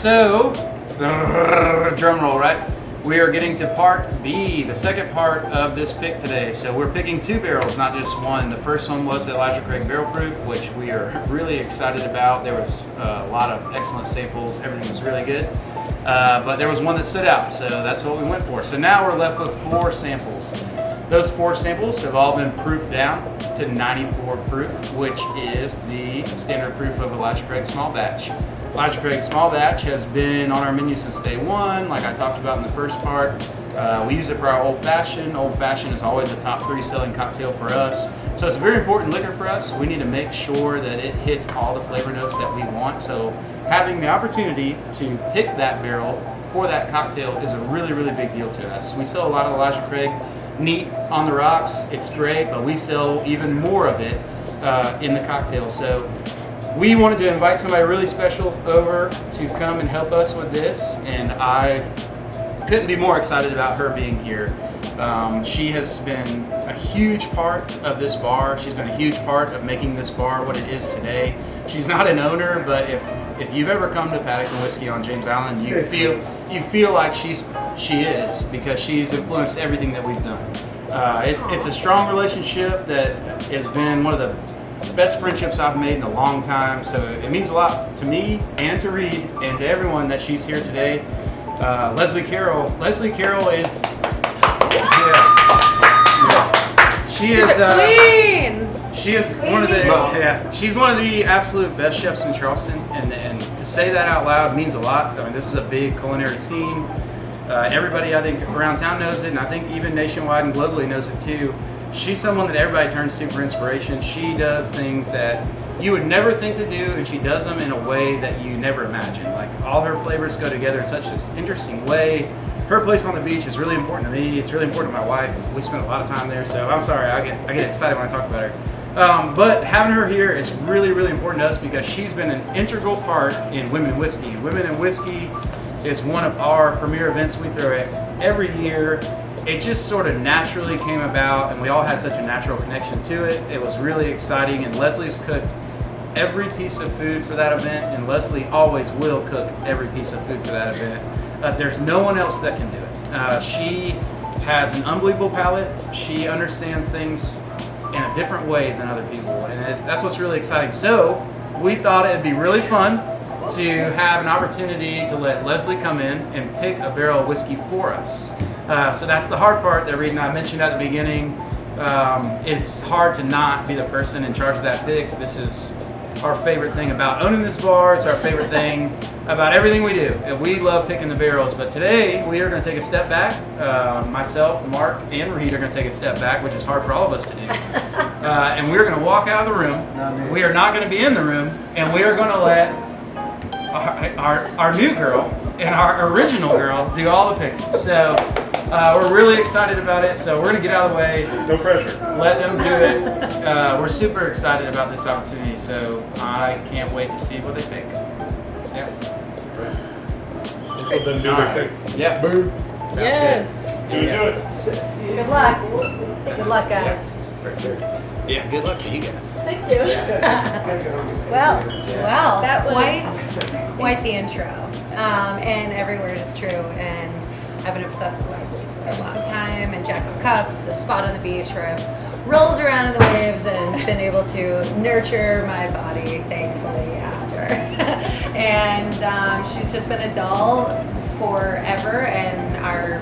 so, drum roll, right? We are getting to part B, the second part of this pick today. So we're picking 2 barrels, not just one. The first one was the Elijah Craig Barrel Proof, which we are really excited about. There was a lot of excellent samples. Everything was really good. But there was one that stood out, so that's what we went for. So now we're left with 4 samples. Those 4 samples have all been proofed down to 94 proof, which is the standard proof of Elijah Craig Small Batch. Elijah Craig Small Batch has been on our menu since day one, like I talked about in the first part. We use it for our Old Fashioned. Old Fashioned is always a top 3 selling cocktail for us. So it's a very important liquor for us. We need to make sure that it hits all the flavor notes that we want. So having the opportunity to pick that barrel for that cocktail is a really, really big deal to us. We sell a lot of Elijah Craig neat on the rocks. It's great, but we sell even more of it in the cocktail. So we wanted to invite somebody really special over to come and help us with this, and I couldn't be more excited about her being here. She has been a huge part of this bar. She's been a huge part of making this bar what it is today. She's not an owner, but if you've ever come to Paddock and Whiskey on James Island, you feel like she is, because she's influenced everything that we've done. It's a strong relationship that has been one of the best friendships I've made in a long time. So it means a lot to me and to Reed and to everyone that she's here today. Lesley Carroll. Lesley Carroll is. She is queen. She is one of the she's one of the absolute best chefs in Charleston, and to say that out loud means a lot. I mean, this is a big culinary scene. Everybody I think around town knows it, and I think even nationwide and globally knows it too. She's someone that everybody turns to for inspiration. She does things that you would never think to do, and she does them in a way that you never imagined. Like, all her flavors go together in such an interesting way. Her place on the beach is really important to me. It's really important to my wife. We spend a lot of time there, so I'm sorry, I get excited when I talk about her. But having her here is really, really important to us because she's been an integral part in Women in Whiskey. Women in Whiskey is one of our premier events we throw every year. It just sort of naturally came about, and we all had such a natural connection to it. It was really exciting, and Lesley's cooked every piece of food for that event, and Lesley always will cook every piece of food for that event. There's no one else that can do it. She has an unbelievable palate. She understands things in a different way than other people, and that's what's really exciting. So we thought it'd be really fun to have an opportunity to let Lesley come in and pick a barrel of whiskey for us. So that's the hard part that Reed and I mentioned at the beginning. It's hard to not be the person in charge of that pick. This is our favorite thing about owning this bar. It's our favorite thing about everything we do. And we love picking the barrels. But today we are going to take a step back. Myself, Mark, and Reed are going to take a step back, which is hard for all of us to do. And we're going to walk out of the room. We are not going to be in the room, and we are going to let our new girl and our original girl do all the picking. So we're really excited about it. So we're going to get out of the way. No pressure. Let them do it. We're super excited about this opportunity. So I can't wait to see what they pick. Yeah. Let's let them do their thing. Yeah. Boom. Yes. Do it. Good luck. Good luck, guys. Yeah, good luck to you guys. Thank you. Well, that was quite the intro. And every word is true. And I've been obsessed with Lesley for a long time. And Jack of Cups, the spot on the beach where I've rolled around in the waves and been able to nurture my body, thankfully, after. And she's just been a doll forever, and our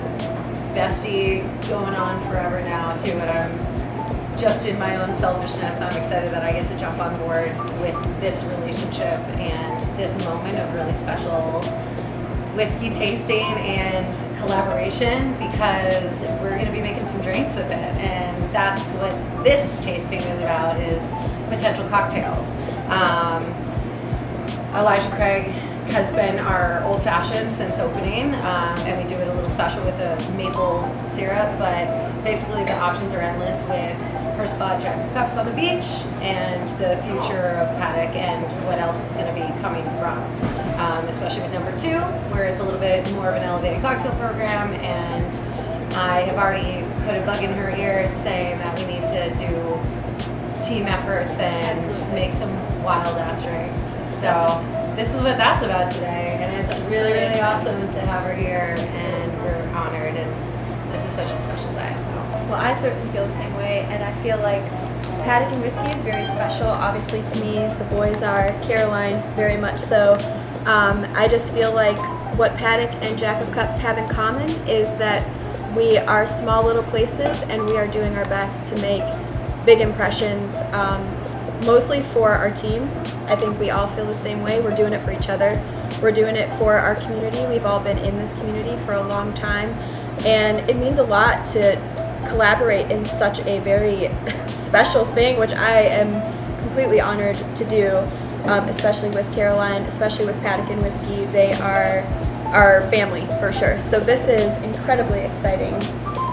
bestie going on forever now, too. And I'm just in my own selfishness, I'm excited that I get to jump on board with this relationship and this moment of really special whiskey tasting and collaboration, because we're going to be making some drinks with it, and that's what this tasting is about, is potential cocktails. Elijah Craig has been our old fashioned since opening, and we do it a little special with a maple syrup, but basically the options are endless with her spot, Jack of Cups on the beach, and the future of Paddock and what else is going to be coming from, especially with number 2, where it's a little bit more of an elevated cocktail program. And I have already put a bug in her ear saying that we need to do team efforts and make some wild ass drinks. So this is what that's about today, and it's really, really awesome to have her here, and we're honored, and this is such a special day. So, well, I certainly feel the same way, and I feel like Paddock and Whiskey is very special. Obviously, to me, the boys are. Caroline, very much so. I just feel like what Paddock and Jack of Cups have in common is that we are small little places, and we are doing our best to make big impressions. Mostly for our team. I think we all feel the same way. We're doing it for each other. We're doing it for our community. We've all been in this community for a long time, and it means a lot to collaborate in such a very special thing, which I am completely honored to do, especially with Caroline, especially with Paddock and Whiskey. They are our family for sure. So this is incredibly exciting.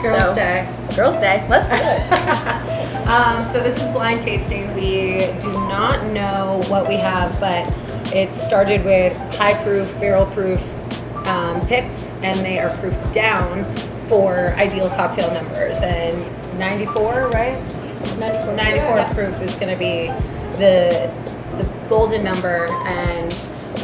Girls' Day. Girls' Day. Let's do it. So this is blind tasting. We do not know what we have, but it started with high proof, barrel proof picks, and they are proofed down for ideal cocktail numbers. And 94, right? 94 proof is going to be the golden number, and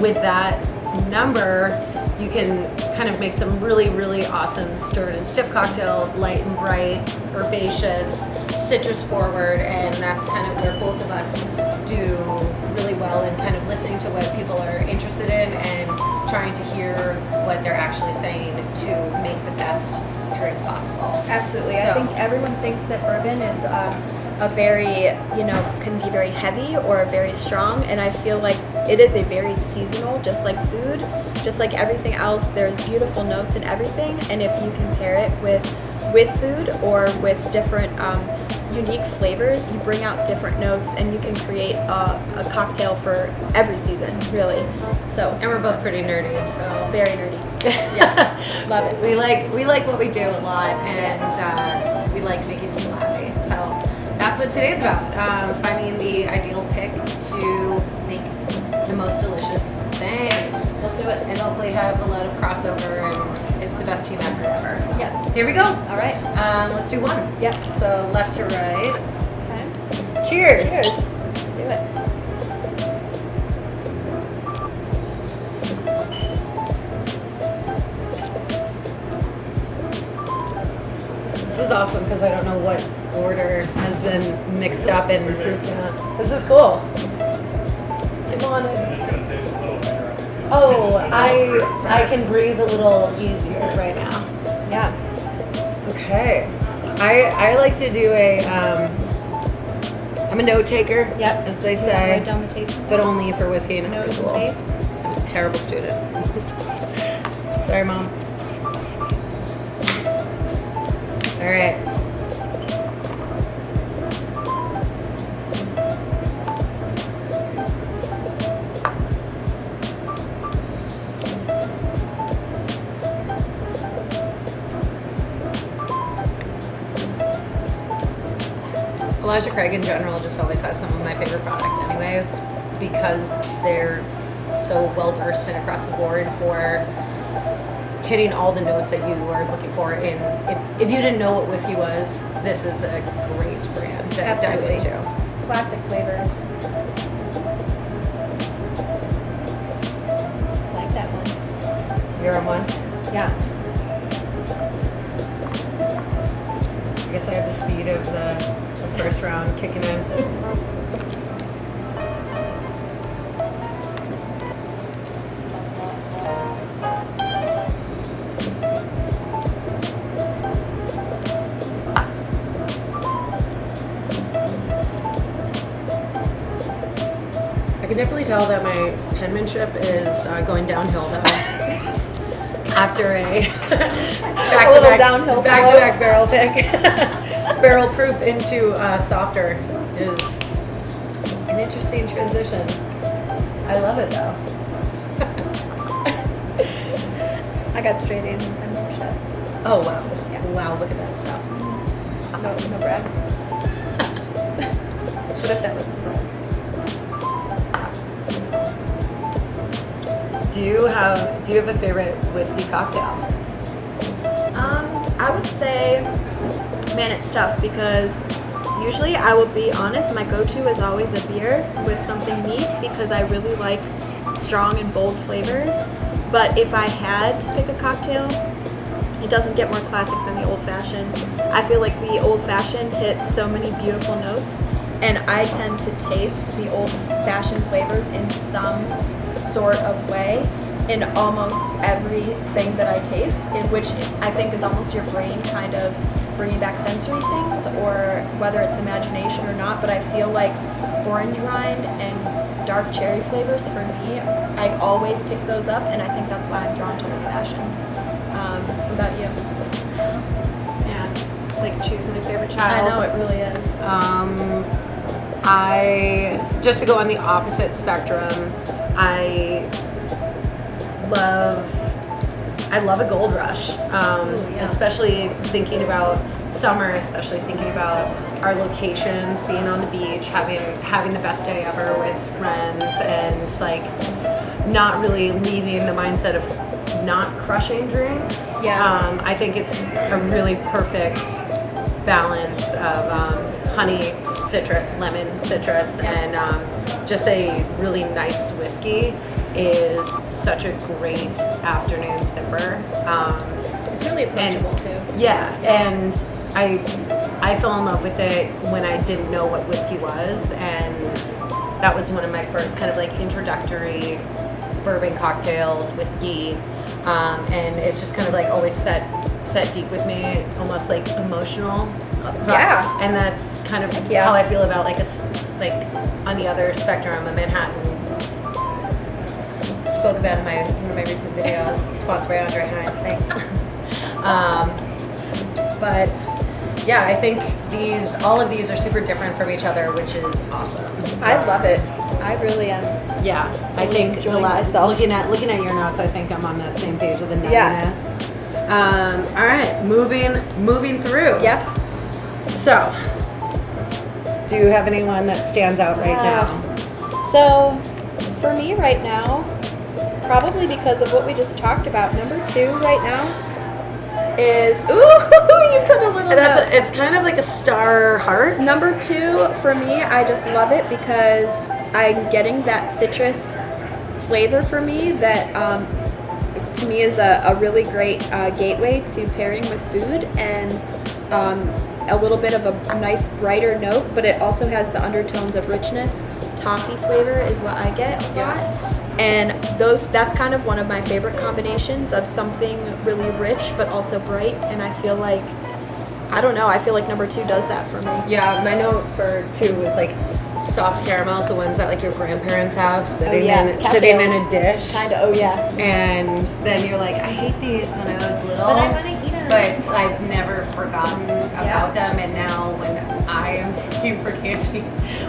with that number, you can kind of make some really, really awesome stirred and stiff cocktails, light and bright, herbaceous, citrus forward, and that's kind of where both of us do really well in kind of listening to what people are interested in and trying to hear what they're actually saying to make the best drink possible. Absolutely. So, I think everyone thinks that bourbon is a very, can be very heavy or very strong, and I feel like it is a very seasonal, just like food, just like everything else. There's beautiful notes in everything, and if you can pair it with food or with different unique flavors, you bring out different notes, and you can create a cocktail for every season, really. So, and we're both pretty nerdy, so very nerdy. Yeah, love it. We like what we do a lot, and we like making people happy. So that's what today's about. Finding the ideal pick to make the most delicious things. Let's do it. And hopefully have a lot of crossover, and it's the best team effort ever. So Yeah. here we go. All right. Let's do one. Yep. So left to right. Okay. Cheers. Cheers. Let's do it. This is awesome because I don't know what order has been mixed up and proofed down. This is cool. Come on in. It's gonna taste a little better. Oh, I can breathe a little easier right now. Yeah. Okay. I like to do I'm a note taker, Yep. as they Write say, down the taste. but only for whiskey and after Notes school. and taste. I was a terrible student. Sorry, Mom. All right. Elijah Craig in general just always has some of my favorite product anyways, because they're so well versed and across the board for hitting all the notes that you are looking for. In if you didn't know what whiskey was, this is a great brand to dive Absolutely. into. Classic flavors. Like that one. You're on one. Yeah. I guess I have the speed of the first round kicking in. I can definitely tell that my penmanship is going downhill though. After a little downhill back-to-back barrel pick, barrel proof into softer is an interesting transition. I love it though. I got straight A's in penmanship. Oh wow! Yeah. Wow! Look at that stuff. No brag. What if that was the brag? Do you have a favorite whiskey cocktail? I would say, man, it's tough because usually I will be honest, my go-to is always a beer with something neat because I really like strong and bold flavors. But if I had to pick a cocktail, it doesn't get more classic than the Old Fashioned. I feel like the Old Fashioned hits so many beautiful notes, and I tend to taste the Old Fashioned flavors in some sort of way in almost everything that I taste, in which I think is almost your brain kind of bringing back sensory things, or whether it's imagination or not. But I feel like orange rind and dark cherry flavors, for me, I always pick those up, and I think that's why I'm drawn to Old Fashions. What about you? Yeah, it's like choosing a favorite I child. know, it really is. I just to go on the opposite spectrum, I love a gold rush, especially thinking about summer, especially thinking about our locations, being on the beach, having the best day ever with friends, and like not really leaving the mindset of not crushing drinks. I think it's a really perfect balance of honey, lemon, citrus, and just a really nice whiskey is such a great afternoon sipper. It's really approachable too. Yeah, and I fell in love with it when I didn't know what whiskey was, and that was one of my first kind of like introductory bourbon cocktails, whiskey, and it's just kind of like always set deep with me, almost like emotional. Yeah. And that's kind of how I feel about like on the other spectrum, a Manhattan. Spoke about in one of my recent videos, sponsored by Andre Hines, thanks. But yeah, I think all of these are super different from each other, which is awesome. I love it. I really am. Yeah, I think enjoying myself. looking at your notes, I think I'm on that same page with the nuttiness. All right, moving through. Yep. So, do you have anyone that stands out right now? So, for me right now, probably because of what we just talked about, number 2 right now is, ooh, you put a little note. It's kind of like a star heart. Number 2 for me, I just love it because I'm getting that citrus flavor for me that to me is a really great gateway to pairing with food, and a little bit of a nice brighter note, but it also has the undertones of richness. Toffee flavor is what I get a lot. And that's kind of one of my favorite combinations of something really rich but also bright, and I feel like number 2 does that for me. Yeah, my note for 2 was like soft caramels, the ones that like your grandparents have sitting in a dish. Kinda, And then you're like, I hate these when I was little. But I want to eat them. But I've never forgotten about them, and now when I am looking for candy,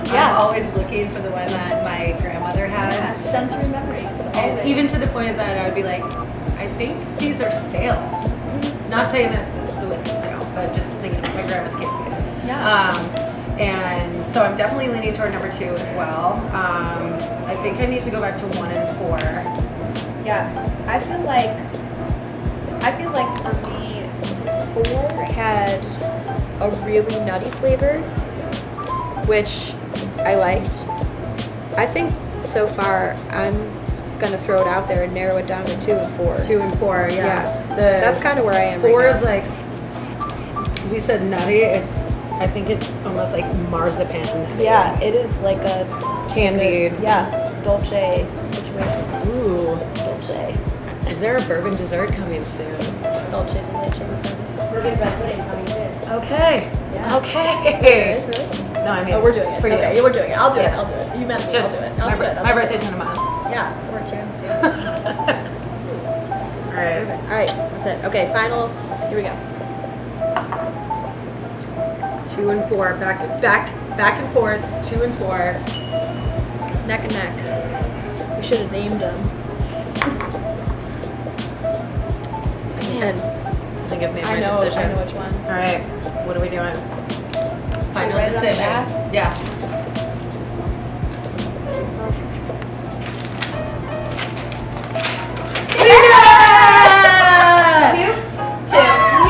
I'm always looking for the one that my grandmother had. Yeah, sensory memories. And even to the point that I would be like, I think these are stale. Mm-hmm. Not saying that the whiskey's stale, but just thinking of my grandma's candies. And so I'm definitely leaning toward number 2 as well. I think I need to go back to 1 and 4. Yeah, I feel like for me, 4 had a really nutty flavor, which I liked. I think so far I'm gonna throw it out there and narrow it down to 2 and 4. 2 and 4, yeah. That's kind of where I am. 4 right is like, we said nutty. I think it's almost like marzipan nutty. Yeah, it is like a candied. Dolce situation. Ooh, Dolce. is there a bourbon dessert coming soon? Dolce de leche. Bourbon's red pudding coming soon. Okay. Yeah. Okay. There is really? No, I mean, Oh, we're doing it. for you. Okay, yeah, we're doing it. I'll do it. Yeah. I'll do it. You meant it. Just I'll do it. I'll do it. my birthday's in a month. Yeah, we're tuned soon. All right. All right, that's it. Okay, final. Here we go. 2 and 4, back and forth. 2 and 4. It's neck and neck. We should have named them. I think I've made my decision. I know which one. All right, what are we doing? Final write it on the decision. back? Yeah. Two?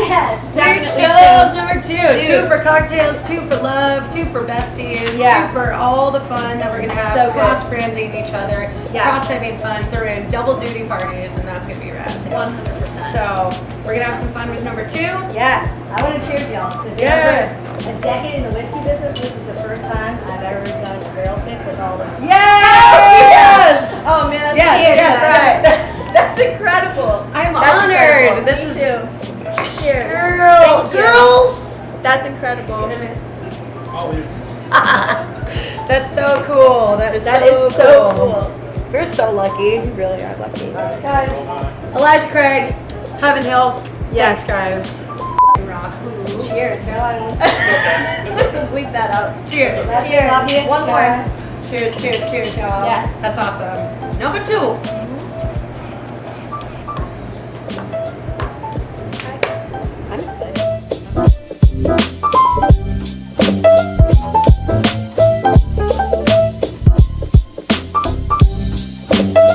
Yes. Definitely We chose number Two for cocktails, 2 for love, 2 for besties, Yeah. 2 for all the fun that we're gonna have, So good. cross-branding each other, Yes. cross-having fun, throwing double duty parties, and that's gonna be rad too. 100%. So we're gonna have some fun with number 2. Yes. I want to cheers y'all. 'Cause Yeah. after a decade in the whiskey business, this is the first time I've ever done a barrel pick with all the. Yes! Oh man, that's Yes, yes. That's incredible. I'm That's honored. incredible. This Me is too. Cheers. girl, Thank you. girls. That's incredible. I'll leave. That's so cool. That is So cool. We're so lucky. You really are lucky. Guys, Elijah Craig, Heaven Hill. Yes. Thanks, guys. Rock. Cheers. Caroline, Bleep that out. Cheers. love you. One more. Caroline. Cheers, cheers, cheers, y'all. Yes. That's awesome. Number 2.